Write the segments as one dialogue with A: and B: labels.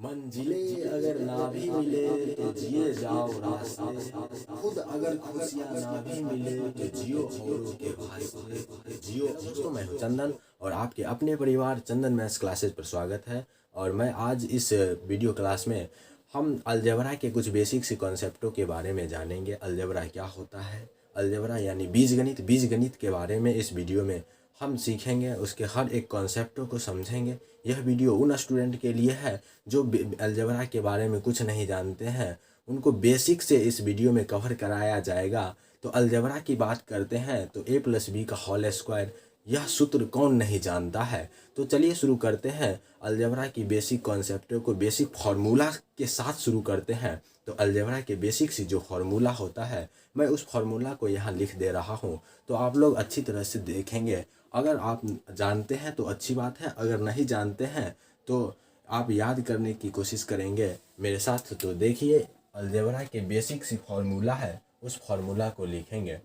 A: मंजिलें अगर ना भी मिले तो जिए जाओ रास्ते, खुद अगर खुशियाँ ना भी मिले तो जियो औरों के वास्ते जियो। दोस्तों, मैं हूँ चंदन और आपके अपने परिवार चंदन मैथ्स क्लासेस पर स्वागत है। और मैं आज इस वीडियो क्लास में हम अलजेब्रा के कुछ बेसिक सी कॉन्सेप्टों के बारे में जानेंगे। अलजेब्रा क्या होता है, अलजेब्रा यानी बीजगणित के बारे में इस वीडियो में हम सीखेंगे, उसके हर एक कॉन्सेप्टों को समझेंगे। यह वीडियो उन स्टूडेंट के लिए है जो अलजेब्रा के बारे में कुछ नहीं जानते हैं, उनको बेसिक से इस वीडियो में कवर कराया जाएगा। तो अलजेब्रा की बात करते हैं तो a प्लस बी का होल स्क्वायर, यह सूत्र कौन नहीं जानता है। तो चलिए शुरू करते हैं। अलजेब्रा की बेसिक कॉन्सेप्टों को बेसिक फार्मूला के साथ शुरू करते हैं। तो अलजेब्रा के बेसिक से जो फार्मूला होता है, मैं उस फार्मूला को यहाँ लिख दे रहा हूँ, तो आप लोग अच्छी तरह से देखेंगे। अगर आप जानते हैं तो अच्छी बात है, अगर नहीं जानते हैं तो आप याद करने की कोशिश करेंगे मेरे साथ। तो देखिए, अलजेब्रा के बेसिक सी फार्मूला है, उस फार्मूला को लिखेंगे।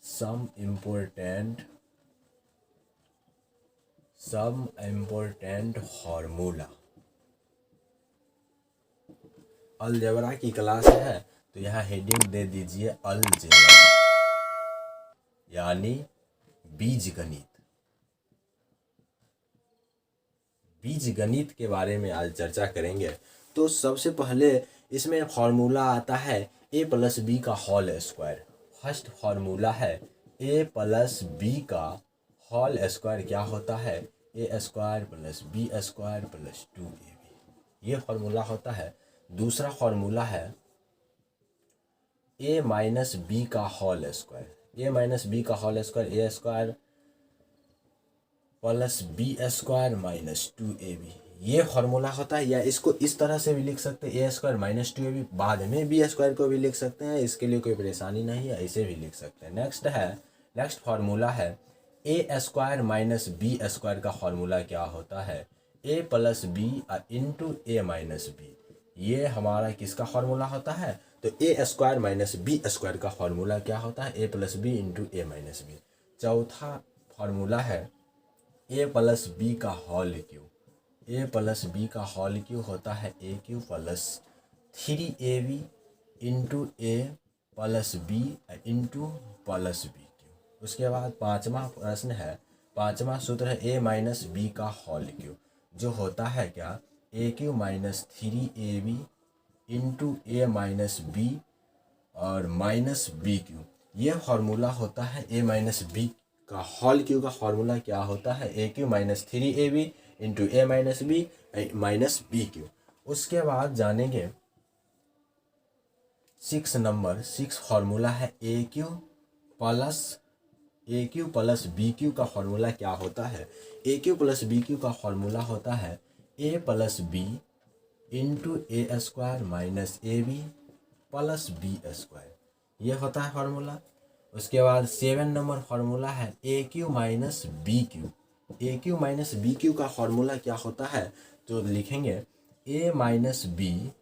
A: Some important formula. अलजेब्रा की क्लास है तो यहाँ हेडिंग दे दीजिए अलजेब्रा यानी बीजगणित। बीजगणित के बारे में आज चर्चा करेंगे। तो सबसे पहले इसमें फार्मूला आता है a प्लस बी का होल स्क्वायर। फर्स्ट फार्मूला है a प्लस बी का होल स्क्वायर क्या होता है, a square plus B square plus 2ab, ये फार्मूला होता है। दूसरा फार्मूला है a माइनस बी का whole square. a minus B का whole square a square plus B square minus 2ab, ये फार्मूला होता है। या इसको इस तरह से भी लिख सकते हैं, ए स्क्वायर माइनस 2ab, बाद में बी स्क्वायर को भी लिख सकते हैं, इसके लिए कोई परेशानी नहीं है, ऐसे भी लिख सकते हैं। नेक्स्ट फार्मूला है ए स्क्वायर माइनस बी स्क्वायर का फार्मूला क्या होता है, A plus B into A minus B, ये हमारा किसका फार्मूला होता है। तो ए स्क्वायर माइनस बी स्क्वायर का फार्मूला क्या होता है, A plus B into A minus B. चौथा फार्मूला है ए प्लस बी का होल क्यू। ए प्लस बी का होल क्यू होता है A cube plus 3ab into A plus B into plus B cube. उसके बाद पाँचवा सूत्र है ए माइनस बी का होल क्यू, जो होता है क्या, A cube minus 3ab into A minus B और माइनस बी क्यू। ये फार्मूला होता है ए माइनस बी का होल क्यू का फार्मूला क्या होता है, A cube minus 3ab into A minus B minus B cube. उसके बाद जानेंगे 6 फार्मूला है A cube plus B cube का फार्मूला क्या होता है। A cube plus B cube का फार्मूला होता है A plus B into A square minus A B plus B square, ये होता है फार्मूला। उसके बाद 7 फार्मूला है A cube minus B cube. A cube minus B cube का फार्मूला क्या होता है, तो लिखेंगे A minus B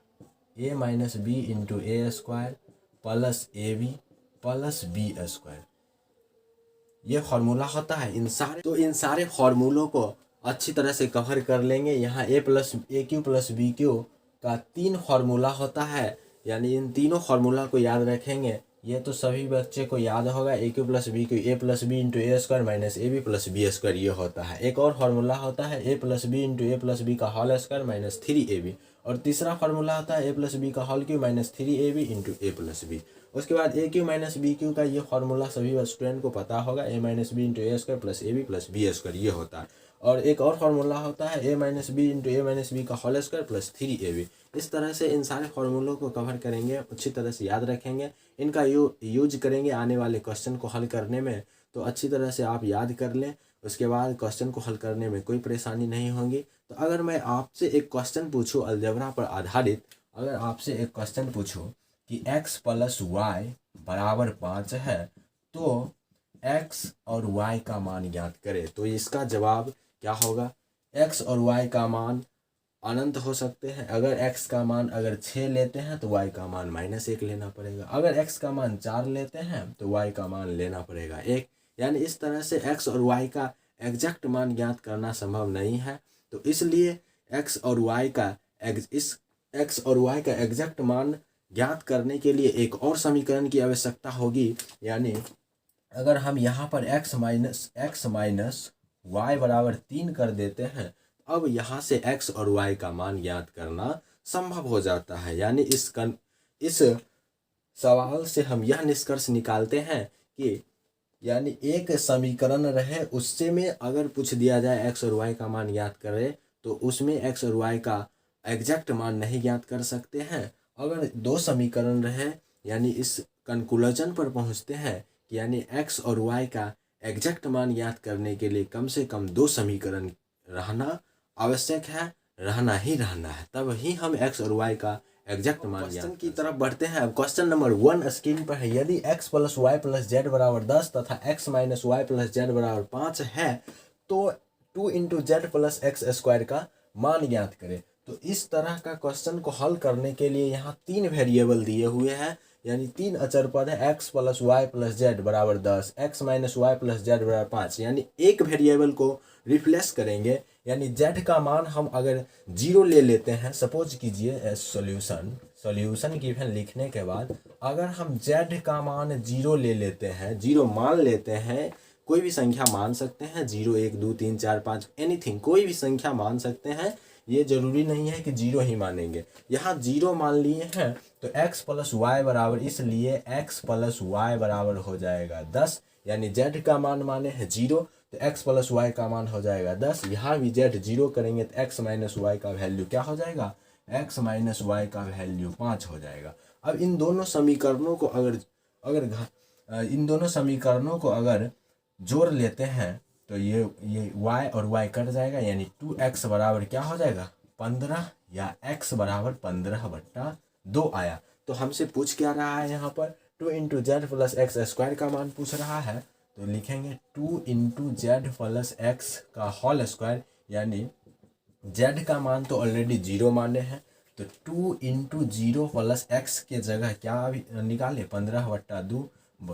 A: into A square plus A B plus B square, ये फार्मूला होता है। इन सारे फार्मूलों को अच्छी तरह से कवर कर लेंगे। यहाँ ए क्यू प्लस बी क्यू का 3 फार्मूला होता है, यानी इन तीनों फार्मूला को याद रखेंगे। ये तो सभी बच्चे को याद होगा, A cube plus B cube, A plus B into A square minus A B plus B square, ये होता है। एक और फार्मूला होता है A plus B into A plus B का होल स्क्वायर माइनस 3ab। और तीसरा फार्मूला होता है ए प्लस बी का whole cube minus 3ab into A plus B. उसके बाद A cube minus B cube का ये फार्मूला सभी स्टूडेंट को पता होगा, A minus B into A square plus A B plus B square, ये होता है। और एक और फार्मूला होता है A minus B into A minus B का होल स्क्वायर प्लस 3ab। इस तरह से इन सारे फार्मूलों को कवर करेंगे, अच्छी तरह से याद रखेंगे, इनका यूज करेंगे आने वाले क्वेश्चन को हल करने में। तो अच्छी तरह से आप याद कर लें, उसके बाद क्वेश्चन को हल करने में कोई परेशानी नहीं होगी। तो अगर मैं आपसे एक क्वेश्चन पूछूं अलजेब्रा पर आधारित, अगर आपसे एक क्वेश्चन पूछूं कि x प्लस वाई बराबर 5 है, तो x और y का मान ज्ञात करें, तो इसका जवाब क्या होगा। x और y का मान अनंत हो सकते हैं। अगर x का मान अगर 6 लेते हैं तो y का मान -1 लेना पड़ेगा। अगर x का मान 4 लेते हैं तो y का मान लेना पड़ेगा 1। यानी इस तरह से x और y का एग्जैक्ट मान ज्ञात करना संभव नहीं है। तो इसलिए x और y का इस एक्स और वाई का एग्जैक्ट मान ज्ञात करने के लिए एक और समीकरण की आवश्यकता होगी। यानी अगर हम यहाँ पर x माइनस वाई बराबर 3 कर देते हैं, अब यहाँ से x और y का मान ज्ञात करना संभव हो जाता है। यानी इस सवाल से हम यह निष्कर्ष निकालते हैं कि यानी एक समीकरण रहे, उससे में अगर पूछ दिया जाए x और y का मान ज्ञात करें, तो उसमें x और y का एग्जैक्ट मान नहीं ज्ञात कर सकते हैं। अगर दो समीकरण रहे, यानी इस कंक्लूजन पर पहुंचते हैं कि यानी x और y का एग्जैक्ट मान ज्ञात करने के लिए कम से कम दो समीकरण रहना आवश्यक है, रहना है, तब ही हम x और y का एग्जैक्ट मान ज्ञात की तरफ बढ़ते हैं। अब क्वेश्चन नंबर 1 स्क्रीन पर है। यदि x plus y plus z बराबर 10 तथा x minus y plus z बराबर 5 है, तो 2 into z plus x square का मान ज्ञात करें। तो इस तरह का क्वेश्चन को हल करने के लिए यहाँ 3 वेरिएबल दिए हुए हैं, यानी 3 अचर पद है। x plus y plus z बराबर 10, x minus y plus z बराबर 5, यानी एक वेरिएबल को रिप्लेस करेंगे। यानी z का मान हम अगर 0 ले लेते हैं, सपोज कीजिए सॉल्यूशन गिवन लिखने के बाद अगर हम z का मान 0 ले लेते हैं, 0 मान लेते हैं, कोई भी संख्या मान सकते हैं, 0 1 2 3 4 5 एनीथिंग, कोई भी संख्या मान सकते हैं, ये जरूरी नहीं है कि 0 ही मानेंगे। यहाँ 0 मान लिए हैं तो x प्लस वाई बराबर, इसलिए x प्लस वाई बराबर हो जाएगा 10। यानी z का मान माने हैं 0, तो x प्लस वाई का मान हो जाएगा 10। यहाँ भी z 0 करेंगे तो x माइनस वाई का वैल्यू क्या हो जाएगा, x माइनस वाई का वैल्यू 5 हो जाएगा। अब इन दोनों समीकरणों को अगर जोड़ लेते हैं तो ये y और y कट जाएगा, यानी 2x बराबर क्या हो जाएगा 15, या x बराबर 15/2 आया। तो हमसे पूछ क्या रहा है, यहाँ पर 2 into z plus x square का मान पूछ रहा है। तो लिखेंगे 2 इंटू जेड प्लस एक्स का होल स्क्वायर, यानी z का मान तो ऑलरेडी 0 माने हैं, तो 2 इंटू 0 प्लस एक्स के जगह क्या निकाले 15/2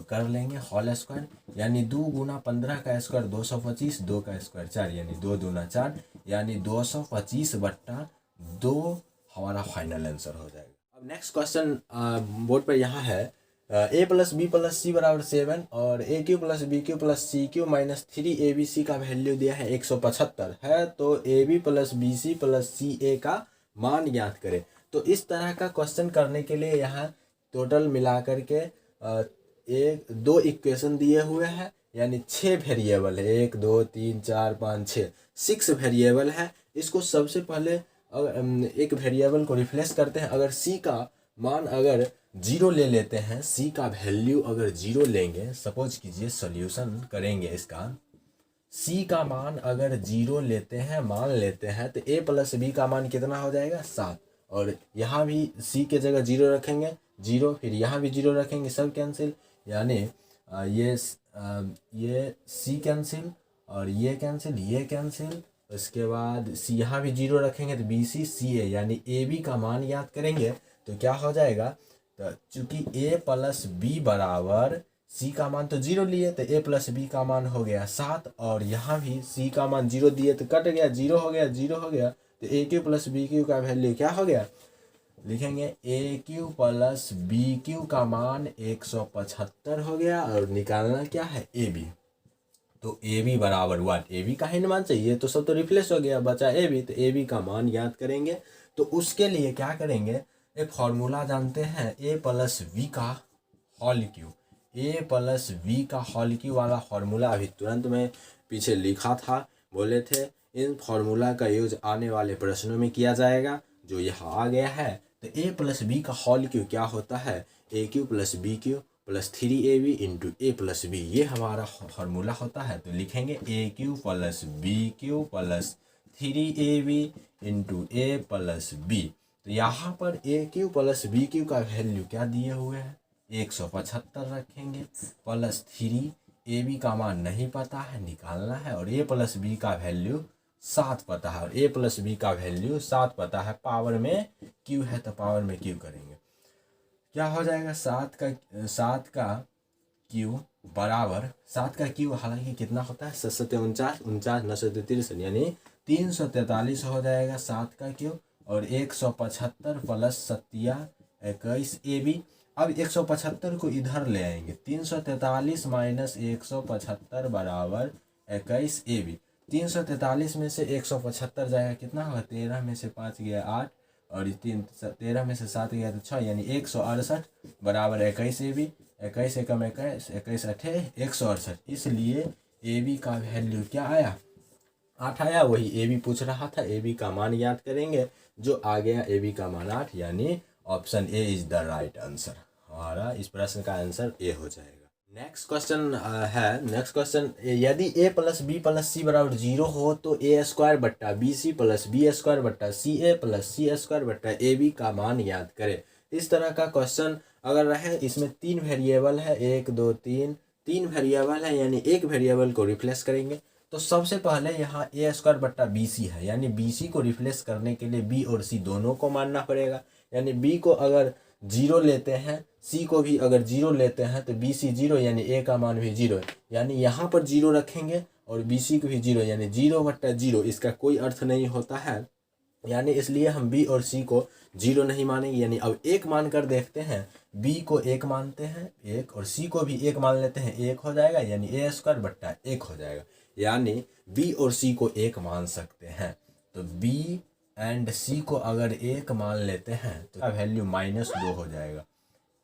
A: कर लेंगे होल स्क्वायर, यानी 2 गुना 15 का स्क्वायर 225, 2 का स्क्वायर 4, यानी 2 दूना 4, यानी 225/2 हमारा फाइनल आंसर हो जाएगा। अब नेक्स्ट क्वेश्चन बोर्ड पर यहाँ है, a प्लस बी प्लस सी बराबर 7 और A cube plus B cube plus C cube minus 3ab का वैल्यू दिया है 175 है, तो A B plus B C plus C A का मान ज्ञात करें। तो इस तरह का क्वेश्चन करने के लिए यहाँ टोटल मिलाकर के दो इक्वेशन दिए हुए हैं, यानी 6 वेरिएबल है, 1 2 3 4 5 6 वेरिएबल है। इसको सबसे पहले एक वेरिएबल को रिप्लेस करते हैं। अगर c का मान अगर 0 ले लेते हैं, c का वैल्यू अगर 0 लेंगे, सपोज कीजिए सॉल्यूशन करेंगे इसका, c का मान अगर 0 लेते हैं, मान लेते हैं, तो a प्लस बी का मान कितना हो जाएगा 7, और यहाँ भी c के जगह 0 रखेंगे 0, फिर यहाँ भी 0 रखेंगे, सब कैंसिल, यानी ये c कैंसिल और ये कैंसिल, ये कैंसिल, उसके बाद सी यहाँ भी 0 रखेंगे तो बी सी सी ए, यानी ए बी का मान याद करेंगे तो क्या हो जाएगा, तो चूंकि a प्लस बी बराबर c का मान तो 0 लिए, तो a प्लस बी का मान हो गया 7, और यहाँ भी c का मान 0 दिए तो कट गया, 0 हो गया, 0 हो गया, तो ए क्यू प्लस बी क्यू का वैल्यू क्या हो गया, लिखेंगे A cube plus B cube का मान 175 हो गया, और निकालना क्या है ए बी। तो ए बी बराबर 1, ए बी का ही मान चाहिए, तो सब तो रिप्लेस हो गया, बचा ए बी, तो ए बी का मान याद करेंगे। तो उसके लिए क्या करेंगे, एक फॉर्मूला जानते हैं, ए प्लस वी का होल क्यू, ए प्लस वी का होल क्यू वाला फॉर्मूला अभी तुरंत में पीछे लिखा था, बोले थे इन फॉर्मूला का यूज आने वाले प्रश्नों में किया जाएगा, जो यहाँ आ गया है। तो ए प्लस बी का होल क्यू क्या होता है, A cube plus B cube plus 3ab into A plus B, ये हमारा फॉर्मूला होता है। तो लिखेंगे A cube plus B cube plus 3ab into A plus B. तो यहाँ पर A cube plus B cube का वैल्यू क्या दिए हुए हैं 175 रखेंगे, प्लस 3ab का मान नहीं पता है, निकालना है, और ए प्लस बी का वैल्यू 7 पता है, और ए प्लस बी का वैल्यू 7 पता है, पावर में क्यू है तो पावर में क्यू करेंगे, क्या हो जाएगा 7 का क्यू बराबर 7 का क्यू हालांकि कितना होता है 7 49 49 9 63, यानी 343 हो जाएगा 7 का क्यू, और 175 प्लस 21 AB। अब 175 को इधर ले आएंगे, 343 माइनस 175 बराबर 21 AB। 343 में से 175 जाएगा, कितना होगा, 13 में से 5 गया 8, और 13 में से 7 गया तो 6, यानी 168 बराबर 21 AB। 21 एकम 21, 21 अठे 168, इसलिए AB का वैल्यू क्या आया, 8 आया। वही AB पूछ रहा था, AB का मान याद करेंगे, जो आ गया AB का मान 8, यानी option A is the right answer. हमारा इस प्रश्न का आंसर ए हो जाएगा। नेक्स्ट क्वेश्चन नेक्स्ट क्वेश्चन, यदि a प्लस बी प्लस सी बराबर 0 हो तो a स्क्वायर बट्टा बी सी प्लस बी स्क्वायर बट्टा सी ए प्लस सी स्क्वायर बट्टा ए बी का मान याद करें। इस तरह का क्वेश्चन अगर रहे, इसमें 3 वेरिएबल है, 1 2 3, 3 वेरिएबल है, यानी एक वेरिएबल को रिप्लेस करेंगे। तो सबसे पहले यहाँ ए स्क्वायर बट्टा बी सी है, यानी बी सी को रिप्लेस करने के लिए बी और सी दोनों को मानना पड़ेगा। यानी बी को अगर 0 लेते हैं, सी को भी अगर 0 लेते हैं, तो बी सी 0, यानी ए का मान भी 0 है। यानी यहाँ पर 0 रखेंगे और बी सी को भी 0, यानी 0 बट्टा 0, इसका कोई अर्थ नहीं होता है, यानी इसलिए हम बी और सी को 0 नहीं मानेंगे। यानी अब 1 मान कर देखते हैं, बी को 1 मानते हैं 1, और सी को भी 1 मान लेते हैं, 1 हो जाएगा, यानी ए स्क्वायर बट्टा 1 हो जाएगा। यानी बी और सी को 1 मान सकते हैं। तो बी एंड सी को अगर 1 मान लेते हैं तो वैल्यू -2 हो जाएगा।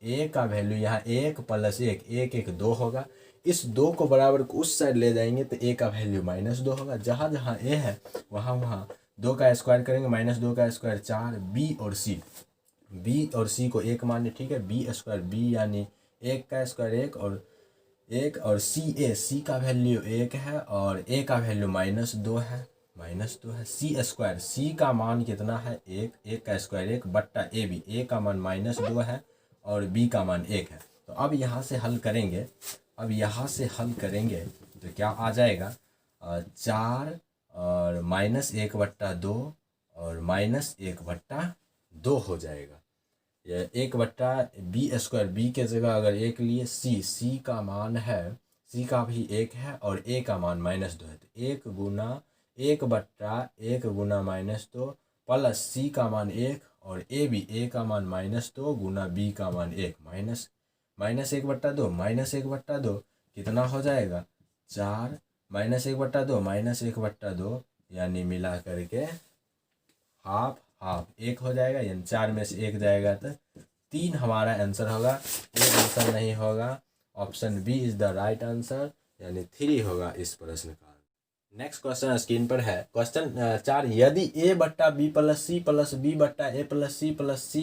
A: ए का वैल्यू यहाँ 1 प्लस 1, 1 1 2 होगा। इस 2 को बराबर को उस साइड ले जाएंगे तो ए का वैल्यू -2 होगा। जहाँ जहाँ ए है वहाँ वहाँ 2 का स्क्वायर करेंगे, -2 का स्क्वायर 4। बी और सी को 1 माने, ठीक है, बी स्क्वायर बी यानी 1 का स्क्वायर 1 और 1, और सी का वैल्यू 1 है और ए का वैल्यू -2 है, सी स्क्वायर, सी का मान कितना है 1, 1 का स्क्वायर 1 बट्टा ए बी, ए का मान -2 है और बी का मान 1 है। तो अब यहाँ से हल करेंगे, तो क्या आ जाएगा, 4 और -1 बट्टा 2 और -1 बट्टा 2 हो जाएगा। यह 1 बट्टा बी स्क्वायर, बी के जगह अगर 1 लिए, सी का मान है, सी का भी 1 है और ए का मान -2 है, तो 1 गुना 1 बट्टा 1 गुना -2 प्लस सी का मान 1 और ए का मान -2 गुना बी का मान 1, -1 बट्टा 2, -1 बट्टा 2 कितना हो जाएगा, 4, -1 बट्टा 2, -1 बट्टा 2, यानी मिला करके हाफ 1 हो जाएगा, यानी 4 में से 1 जाएगा तो 3 हमारा आंसर होगा। एक आंसर नहीं होगा, option B is the right answer, यानी 3 होगा इस प्रश्न का। नेक्स्ट क्वेश्चन स्क्रीन पर है, क्वेश्चन 4, यदि a बट्टा b plus c plus b बट्टा ए प्लस सी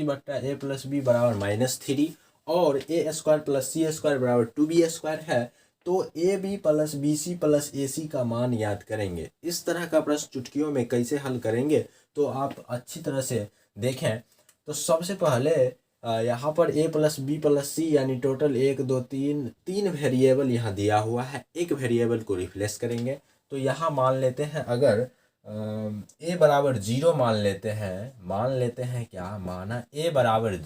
A: बट्टा ए प्लस बी बराबर -3 और A square plus C square बराबर 2b स्क्वायर है, तो A B plus B C plus A C का मान याद करेंगे। इस तरह का प्रश्न चुटकियों में कैसे हल करेंगे, तो आप अच्छी तरह से देखें। तो सबसे पहले यहाँ पर a प्लस बी प्लस सी, यानी टोटल 1 2 3 वेरिएबल यहाँ दिया हुआ है, एक वेरिएबल को रिप्लेस करेंगे। तो यहाँ मान लेते हैं, अगर a बराबर 0 मान लेते हैं क्या माना, a बराबर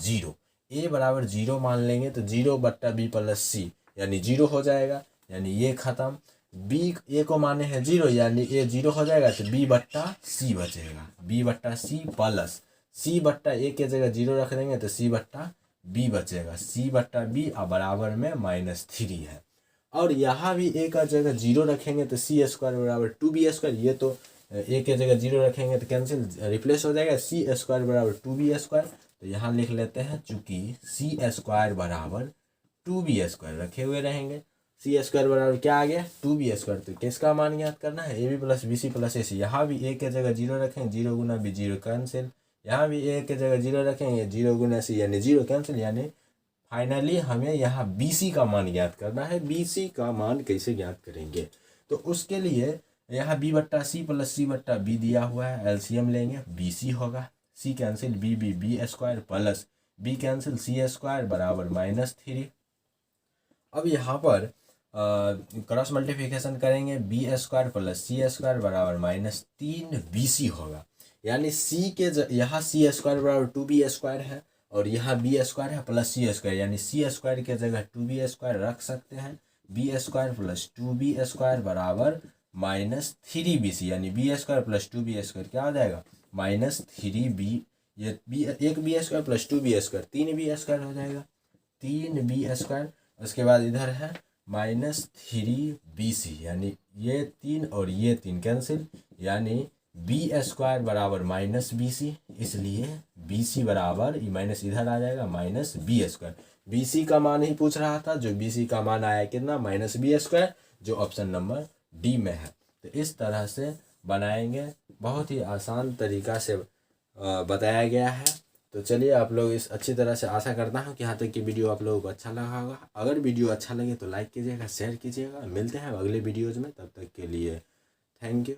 A: 0 मान लेंगे तो 0 बट्टा बी प्लस सी, यानी 0 हो जाएगा, यानी ये खत्म। बी ए को माने हैं 0, यानी ए 0 हो जाएगा, तो बी बट्टा सी बचेगा, बी बट्टा सी प्लस सी बट्टा ए के जगह 0 रख देंगे तो सी बट्टा बी बचेगा, सी बट्टा बी बराबर में -3 है। और यहाँ भी ए का जगह 0 रखेंगे तो सी स्क्वायर बराबर 2b स्क्वायर, ये तो ए के जगह 0 रखेंगे तो कैंसिल रिप्लेस हो जाएगा, सी स्क्वायर बराबर 2b स्क्वायर। तो यहाँ लिख लेते हैं, चूंकि सी स्क्वायर बराबर 2b स्क्वायर रखे हुए रहेंगे, सी स्क्वायर बराबर क्या आ गया 2b स्क्वायर। तो किसका मान याद करना है, A B plus B C plus A C. यहाँ भी ए के जगह 0 रखेंगे, 0 गुना बी 0 कैंसिल, यहाँ भी ए के जगह 0 रखेंगे, 0 गुना सी यानी 0 कैंसिल, यानी फाइनली हमें यहाँ बी सी का मान याद करना है। बी सी का मान कैसे याद करेंगे, तो उसके लिए यहाँ बी बट्टा सी प्लस सी बट्टा बी दिया हुआ है, एलसीएम लेंगे, बी सी होगा, C cancel B square plus B cancel C square बराबर -3। अब यहाँ पर क्रॉस मल्टीप्लिकेशन करेंगे, B square plus C square बराबर -3 बी सी होगा, यानी सी के यहाँ सी स्क्वायर बराबर 2b स्क्वायर है और यहाँ बी स्क्वायर है प्लस सी स्क्वायर, यानी सी स्क्वायर के जगह 2b स्क्वायर रख सकते हैं, B square plus 2b square बराबर -3bc, यानी b square plus 2b square क्या आ जाएगा माइनस 3b, ये बी, एक b square plus 2b square, 3b square हो जाएगा, 3b स्क्वायर। उसके बाद इधर है माइनस 3bc, यानी ये 3 और ये 3 कैंसिल, यानी बी स्क्वायर बराबर माइनस बी सी, इसलिए बी सी बराबर माइनस इधर आ जाएगा minus b square. B c का मान ही पूछ रहा था, जो बी सी का मान आया कितना, माइनस बी स्क्वायर, जो ऑप्शन नंबर डी में है। तो इस तरह से बनाएंगे, बहुत ही आसान तरीका से बताया गया है। तो चलिए आप लोग इस अच्छी तरह से, आशा करता हूँ कि यहाँ तक की वीडियो आप लोगों को अच्छा लगा होगा। अगर वीडियो अच्छा लगे तो लाइक कीजिएगा, शेयर कीजिएगा। मिलते हैं अगले वीडियोज़ में, तब तक के लिए थैंक यू।